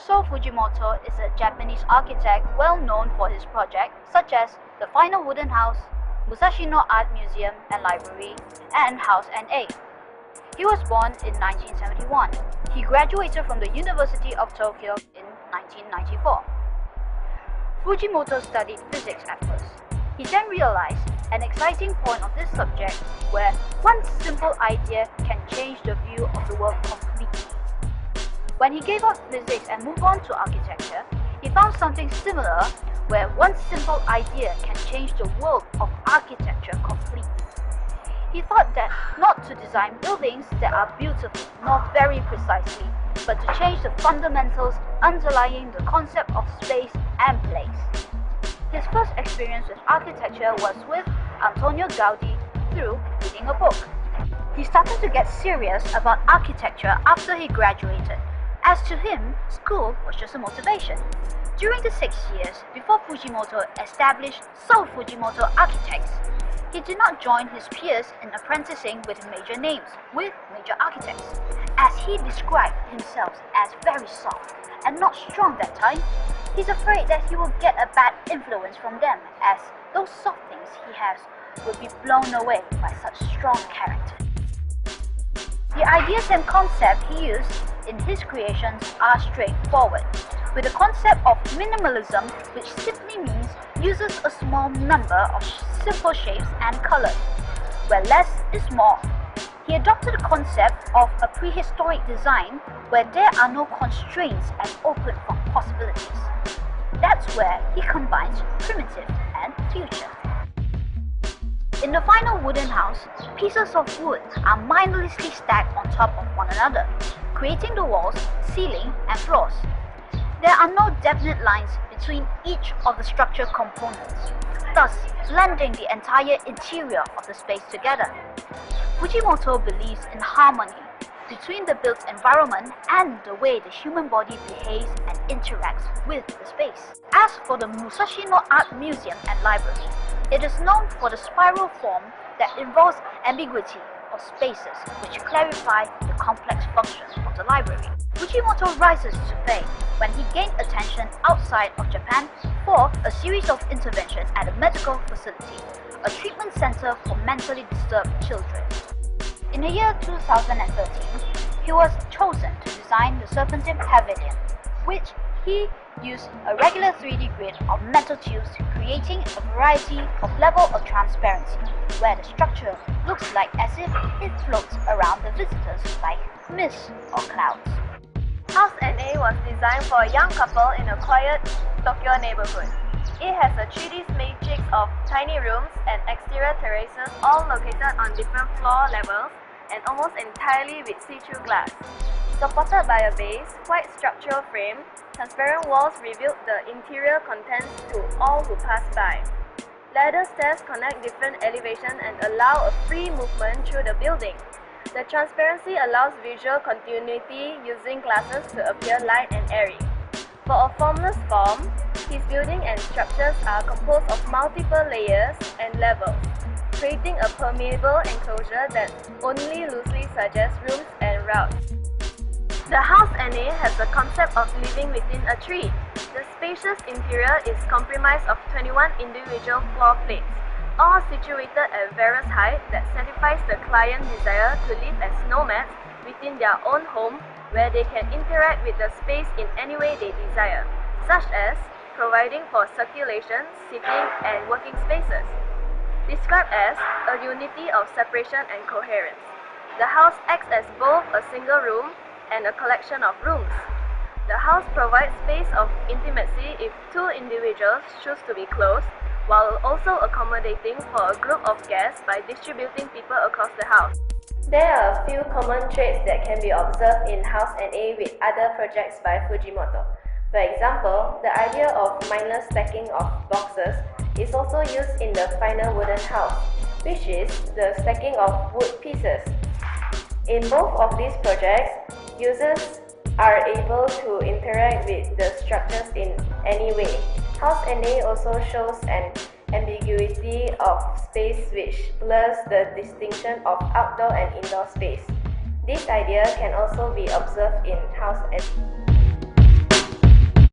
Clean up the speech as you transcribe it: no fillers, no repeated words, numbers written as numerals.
So Fujimoto is a Japanese architect well known for his projects such as the Final Wooden House, Musashino Art Museum and Library, and House NA. He was born in 1971. He graduated from the University of Tokyo in 1994. Fujimoto studied physics at first. He then realized an exciting point of this subject where one simple idea can change the view of the world completely. When he gave up physics and moved on to architecture, he found something similar where one simple idea can change the world of architecture completely. He thought that not to design buildings that are beautiful nor very precisely, but to change the fundamentals underlying the concept of space and place. His first experience with architecture was with Antonio Gaudi through reading a book. He started to get serious about architecture after he graduated. As to him, school was just a motivation. During the 6 years before Fujimoto established So Fujimoto Architects, he did not join his peers in apprenticing with major names, with major architects, as he described himself as very soft and not strong that time. He's afraid that he will get a bad influence from them, as those soft things he has will be blown away by such strong character. The ideas and concepts he used in his creations are straightforward, with the concept of minimalism, which simply means uses a small number of simple shapes and colors, where less is more. He adopted the concept of a prehistoric design where there are no constraints and open for possibilities. That's where he combines primitive and future. In the Final Wooden House, pieces of wood are mindlessly stacked on top of one another, creating the walls, ceiling, and floors. There are no definite lines between each of the structure components, thus blending the entire interior of the space together. Fujimoto believes in harmony between the built environment and the way the human body behaves and interacts with the space. As for the Musashino Art Museum and Library, it is known for the spiral form that involves ambiguity of spaces which clarify the complex functions of the library. Fujimoto rises to fame when he gained attention outside of Japan for a series of interventions at a medical facility, a treatment center for mentally disturbed children. In the year 2013, he was chosen to design the Serpentine Pavilion, which he used a regular 3D grid of metal tubes, creating a variety of level of transparency, where the structure looks like as if it floats around the visitors like mist or clouds. House NA was designed for a young couple in a quiet Tokyo neighborhood. It has a 3D matrix of tiny rooms and exterior terraces all located on different floor levels and almost entirely with see-through glass. Supported by a base, white structural frame, transparent walls reveal the interior contents to all who pass by. Ladder stairs connect different elevations and allow a free movement through the building. The transparency allows visual continuity using glasses to appear light and airy. For a formless form, his building and structures are composed of multiple layers and levels, creating a permeable enclosure that only loosely suggests rooms and routes. The House NA has the concept of living within a tree. The spacious interior is comprised of 21 individual floor plates, all situated at various heights that satisfies the client's desire to live as nomads within their own home, where they can interact with the space in any way they desire, such as providing for circulation, sitting, and working spaces. Described as a unity of separation and coherence, the house acts as both a single room and a collection of rooms. The house provides space of intimacy if two individuals choose to be close, while also accommodating for a group of guests by distributing people across the house. There are a few common traits that can be observed in House NA with other projects by Fujimoto. For example, the idea of mindless stacking of boxes is also used in the Final Wooden House, which is the stacking of wood pieces. In both of these projects, users are able to interact with the structures in any way. House NA also shows an ambiguity of space which blurs the distinction of outdoor and indoor space. This idea can also be observed in House NA.